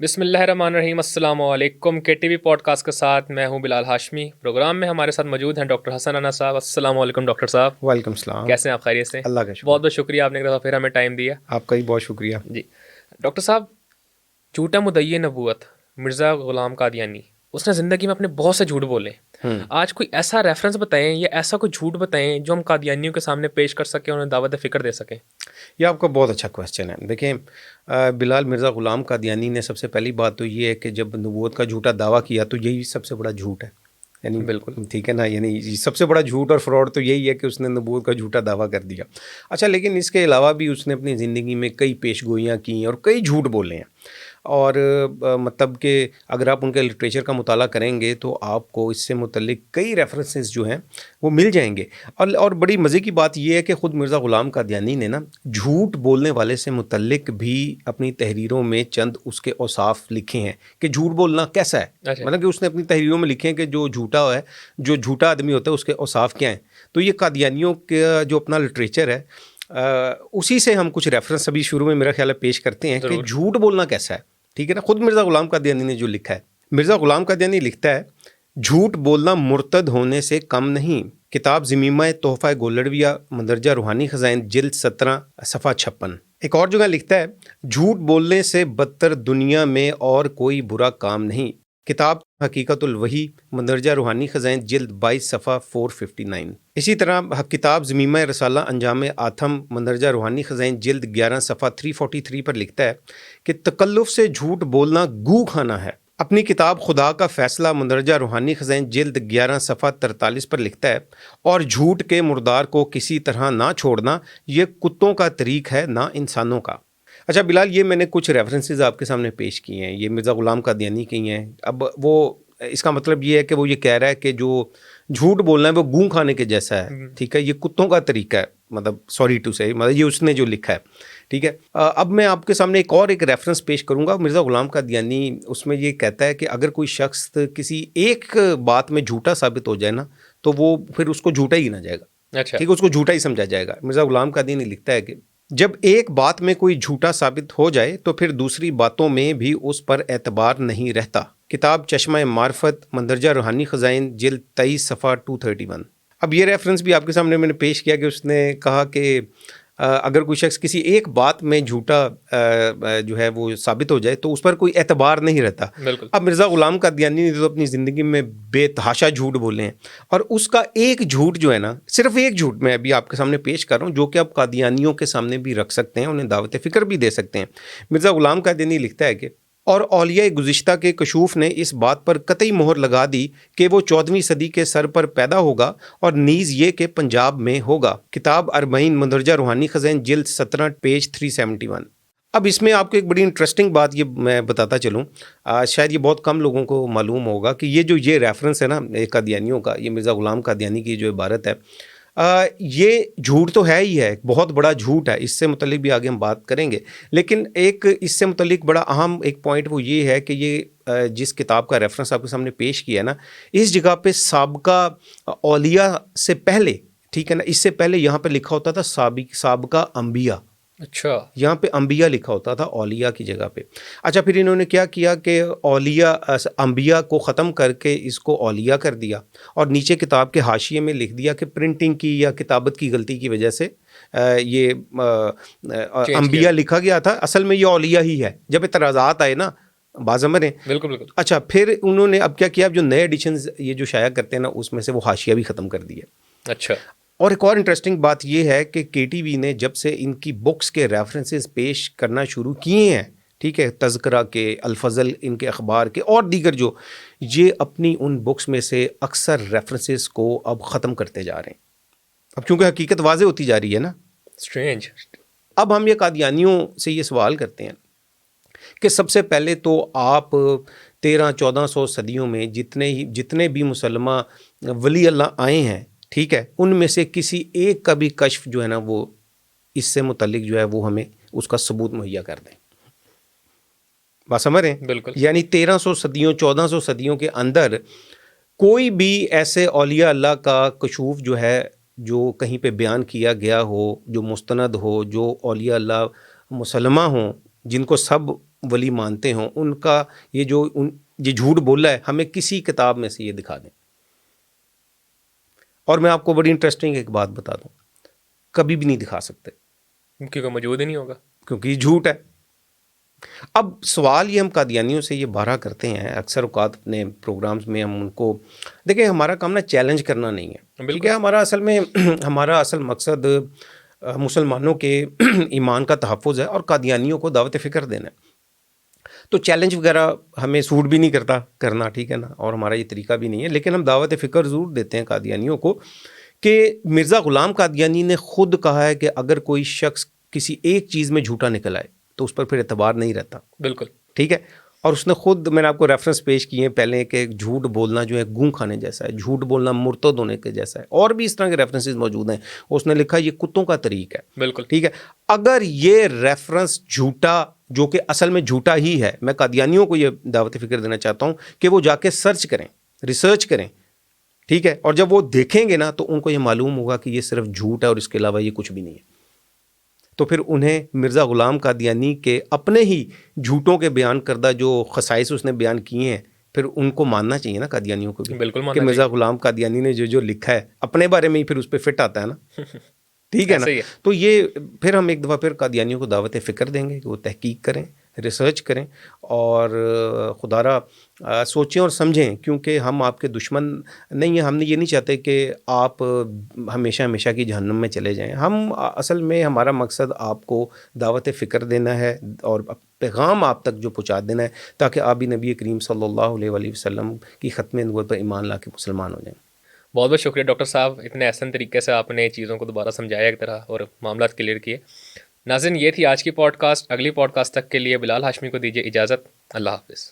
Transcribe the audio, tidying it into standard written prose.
بسم اللہ الرحمن الرحیم. السلام علیکم. کے ٹی وی پوڈ کاسٹ کے ساتھ میں ہوں بلال ہاشمی. پروگرام میں ہمارے ساتھ موجود ہیں ڈاکٹر حسن انا صاحب. السلام علیکم ڈاکٹر صاحب. وعلیکم السلام. کیسے ہیں آپ؟ خیریت سے؟ اللہ کا شکر. بہت بہت شکریہ، آپ نے ایک دفعہ پھر ہمیں ٹائم دیا. آپ کا ہی بہت شکریہ. جی ڈاکٹر صاحب، جھوٹا مدعی نبوت مرزا غلام قادیانی، اس نے زندگی میں اپنے بہت سے جھوٹ بولے. آج کوئی ایسا ریفرنس بتائیں یا ایسا کوئی جھوٹ بتائیں جو ہم قادیانیوں کے سامنے پیش کر سکیں، انہیں دعوت فکر دے سکیں. یہ آپ کا بہت اچھا کویسچن ہے. دیکھیں، بلال مرزا غلام قادیانی نے سب سے پہلی بات تو یہ ہے کہ جب نبوت کا جھوٹا دعویٰ کیا تو یہی سب سے بڑا جھوٹ ہے. یعنی بالکل ٹھیک ہے نا، یعنی سب سے بڑا جھوٹ اور فراڈ تو یہی ہے کہ اس نے نبوت کا جھوٹا دعویٰ کر دیا. اچھا، لیکن اس کے علاوہ بھی اس نے اپنی زندگی میں کئی پیش گوئیاں کیں اور کئی جھوٹ بولے ہیں. اور مطلب کہ اگر آپ ان کے لٹریچر کا مطالعہ کریں گے تو آپ کو اس سے متعلق کئی ریفرنسز جو ہیں وہ مل جائیں گے. اور بڑی مزے کی بات یہ ہے کہ خود مرزا غلام قادیانی نے نا جھوٹ بولنے والے سے متعلق بھی اپنی تحریروں میں چند اس کے اوصاف لکھے ہیں کہ جھوٹ بولنا کیسا ہے. مطلب کہ اس نے اپنی تحریروں میں لکھے ہیں کہ جو جھوٹا آدمی ہوتا ہے اس کے اوصاف کیا ہیں. تو یہ قادیانیوں کا جو اپنا لٹریچر ہے اسی سے ہم کچھ ریفرنس ابھی شروع میں میرا خیال ہے پیش کرتے ہیں کہ جھوٹ بولنا کیسا ہے. ٹھیک ہے نا، خود مرزا غلام قادیانی نے جو لکھا ہے. مرزا غلام قادیانی لکھتا ہے، جھوٹ بولنا مرتد ہونے سے کم نہیں. کتاب ضمیمہ تحفہ گولڑویہ مندرجہ روحانی خزائن جلد 17 صفحہ 56. ایک اور جگہ لکھتا ہے، جھوٹ بولنے سے بدتر دنیا میں اور کوئی برا کام نہیں. کتاب حقیقت الوحی مندرجہ روحانی خزائن جلد 22 صفحہ 459. اسی طرح کتاب ضمیمہ رسالہ انجام آتھم مندرجہ روحانی خزائن جلد 11 صفحہ 343 پر لکھتا ہے کہ تکلف سے جھوٹ بولنا گو کھانا ہے. اپنی کتاب خدا کا فیصلہ مندرجہ روحانی خزائن جلد 11 صفحہ 43 پر لکھتا ہے، اور جھوٹ کے مردار کو کسی طرح نہ چھوڑنا یہ کتوں کا طریق ہے نہ انسانوں کا. اچھا بلال، یہ میں نے کچھ ریفرنسز آپ کے سامنے پیش کیے ہیں، یہ مرزا غلام قادیانی کی ہیں. اب وہ اس کا مطلب یہ ہے کہ وہ یہ کہہ رہا ہے کہ جو جھوٹ بولنا ہے وہ گوں کھانے کے جیسا ہے. ٹھیک ہے، یہ کتوں کا طریقہ ہے. مطلب سوری ٹو سے، مطلب یہ اس نے جو لکھا ہے. ٹھیک ہے، اب میں آپ کے سامنے ایک ریفرنس پیش کروں گا. مرزا غلام قادیانی اس میں یہ کہتا ہے کہ اگر کوئی شخص کسی ایک بات میں جھوٹا ثابت ہو جائے نا تو وہ پھر اس کو جھوٹا ہی نہ جائے گا. اچھا، ٹھیک ہے، اس کو جھوٹا ہی سمجھا جائے گا. مرزا غلام قادیانی لکھتا ہے کہ جب ایک بات میں کوئی جھوٹا ثابت ہو جائے تو پھر دوسری باتوں میں بھی اس پر اعتبار نہیں رہتا. کتاب چشمہ معرفت مندرجہ روحانی خزائن جلد 23 صفحہ 231. اب یہ ریفرنس بھی آپ کے سامنے میں نے پیش کیا کہ اس نے کہا کہ اگر کوئی شخص کسی ایک بات میں جھوٹا جو ہے وہ ثابت ہو جائے تو اس پر کوئی اعتبار نہیں رہتا. اب مرزا غلام قادیانی نے تو اپنی زندگی میں بے تحاشا جھوٹ بولے ہیں، اور اس کا ایک جھوٹ جو ہے نا، صرف ایک جھوٹ میں ابھی آپ کے سامنے پیش کر رہا ہوں جو کہ آپ قادیانیوں کے سامنے بھی رکھ سکتے ہیں، انہیں دعوت فکر بھی دے سکتے ہیں. مرزا غلام قادیانی لکھتا ہے کہ اور اولیاء گزشتہ کے کشوف نے اس بات پر قطعی مہر لگا دی کہ وہ 14ویں صدی کے سر پر پیدا ہوگا، اور نیز یہ کہ پنجاب میں ہوگا. کتاب اربعین مندرجہ روحانی خزائن جلد 17 پیج 371. اب اس میں آپ کو ایک بڑی انٹرسٹنگ بات یہ میں بتاتا چلوں، شاید یہ بہت کم لوگوں کو معلوم ہوگا کہ یہ ریفرنس ہے نا قادیانیوں کا، یہ مرزا غلام قادیانی کی جو عبارت ہے، یہ جھوٹ تو ہے ہی ہے، بہت بڑا جھوٹ ہے. اس سے متعلق بھی آگے ہم بات کریں گے. لیکن ایک اس سے متعلق بڑا اہم ایک پوائنٹ وہ یہ ہے کہ یہ جس کتاب کا ریفرنس آپ کے سامنے پیش کیا ہے نا، اس جگہ پہ سابقہ اولیاء سے پہلے، ٹھیک ہے نا، اس سے پہلے یہاں پہ لکھا ہوتا تھا سابقہ انبیاء. اچھا، یہاں پہ انبیاء لکھا ہوتا تھا اولیاء کی جگہ پہ. اچھا، پھر انہوں نے کیا کیا کہ اولیاء انبیاء کو ختم کر کے اس کو اولیاء کر دیا، اور نیچے کتاب کے حاشیے میں لکھ دیا کہ پرنٹنگ کی یا کتابت کی غلطی کی وجہ سے یہ انبیاء لکھا گیا تھا، اصل میں یہ اولیاء ہی ہے. جب اعتراضات آئے نا بعض امر ہیں. بالکل. اچھا، پھر انہوں نے اب کیا کیا، جو نئے ایڈیشنز یہ جو شائع کرتے ہیں نا اس میں سے وہ حاشیہ بھی ختم کر دیا. اچھا، اور ایک اور انٹرسٹنگ بات یہ ہے کہ کے ٹی وی نے جب سے ان کی بکس کے ریفرنسز پیش کرنا شروع کیے ہیں، ٹھیک ہے، تذکرہ کے، الفضل، ان کے اخبار کے اور دیگر جو، یہ اپنی ان بکس میں سے اکثر ریفرنسز کو اب ختم کرتے جا رہے ہیں. اب چونکہ حقیقت واضح ہوتی جا رہی ہے نا. اسٹرینج. اب ہم یہ قادیانیوں سے یہ سوال کرتے ہیں کہ سب سے پہلے تو آپ 1300-1400 صدیوں میں جتنے بھی مسلمہ ولی اللہ آئے ہیں، ٹھیک ہے، ان میں سے کسی ایک کا بھی کشف جو ہے نا وہ اس سے متعلق جو ہے وہ ہمیں اس کا ثبوت مہیا کر دیں. بات سمجھ رہے ہیں؟ بالکل. یعنی 1300 صدیوں 1400 صدیوں کے اندر کوئی بھی ایسے اولیاء اللہ کا کشوف جو ہے جو کہیں پہ بیان کیا گیا ہو، جو مستند ہو، جو اولیاء اللہ مسلمہ ہوں، جن کو سب ولی مانتے ہوں ان کا یہ جھوٹ بولا ہے ہمیں کسی کتاب میں سے یہ دکھا دیں. اور میں آپ کو بڑی انٹرسٹنگ ایک بات بتا دوں, کبھی بھی نہیں دکھا سکتے کیونکہ موجود ہی نہیں ہوگا, کیونکہ یہ جھوٹ ہے. اب سوال یہ ہم قادیانیوں سے یہ بارہ کرتے ہیں اکثر اوقات اپنے پروگرامز میں, ہم ان کو دیکھیں ہمارا کام نا چیلنج کرنا نہیں ہے, ٹھیک ہے, ہمارا اصل مقصد مسلمانوں کے ایمان کا تحفظ ہے اور قادیانیوں کو دعوت فکر دینا ہے. تو چیلنج وغیرہ ہمیں سوٹ بھی نہیں کرتا کرنا, ٹھیک ہے نا, اور ہمارا یہ طریقہ بھی نہیں ہے, لیکن ہم دعوت فکر ضرور دیتے ہیں قادیانیوں کو کہ مرزا غلام قادیانی نے خود کہا ہے کہ اگر کوئی شخص کسی ایک چیز میں جھوٹا نکل آئے تو اس پر پھر اعتبار نہیں رہتا. بالکل ٹھیک ہے, اور اس نے خود, میں نے آپ کو ریفرنس پیش کیے ہیں پہلے کہ جھوٹ بولنا جو ہے گوں کھانے جیسا ہے, جھوٹ بولنا مرتد ہونے کے جیسا ہے, اور بھی اس طرح کے ریفرنسز موجود ہیں. اس نے لکھا یہ کتوں کا طریق ہے. بالکل ٹھیک ہے, اگر یہ ریفرنس جھوٹا, جو کہ اصل میں جھوٹا ہی ہے, میں قادیانیوں کو یہ دعوت فکر دینا چاہتا ہوں کہ وہ جا کے سرچ کریں, ریسرچ کریں, ٹھیک ہے, اور جب وہ دیکھیں گے نا تو ان کو یہ معلوم ہوگا کہ یہ صرف جھوٹ ہے اور اس کے علاوہ یہ کچھ بھی نہیں ہے. تو پھر انہیں مرزا غلام قادیانی کے اپنے ہی جھوٹوں کے بیان کردہ جو خصائص اس نے بیان کیے ہیں, پھر ان کو ماننا چاہیے نا قادیانیوں کو بھی, بالکل کہ ماننا مرزا غلام قادیانی نے جو لکھا ہے اپنے بارے میں ہی پھر اس پہ فٹ آتا ہے نا. ٹھیک ہے نا, تو یہ پھر ہم ایک دفعہ پھر قادیانیوں کو دعوت فکر دیں گے کہ وہ تحقیق کریں, ریسرچ کریں, اور خدا را سوچیں اور سمجھیں, کیونکہ ہم آپ کے دشمن نہیں ہیں. ہم نے یہ نہیں چاہتے کہ آپ ہمیشہ ہمیشہ کی جہنم میں چلے جائیں. ہم اصل میں ہمارا مقصد آپ کو دعوت فکر دینا ہے اور پیغام آپ تک جو پہنچا دینا ہے, تاکہ آپ بھی نبی کریم صلی اللہ علیہ وآلہ وسلم کی ختم نبوت پر ایمان لا کے مسلمان ہو جائیں. بہت بہت شکریہ ڈاکٹر صاحب, اتنے احسن طریقے سے آپ نے چیزوں کو دوبارہ سمجھایا ایک طرح اور معاملات کلیئر کیے. ناظرین, یہ تھی آج کی پوڈ کاسٹ. اگلی پوڈ کاسٹ تک کے لیے بلال ہاشمی کو دیجیے اجازت. اللہ حافظ.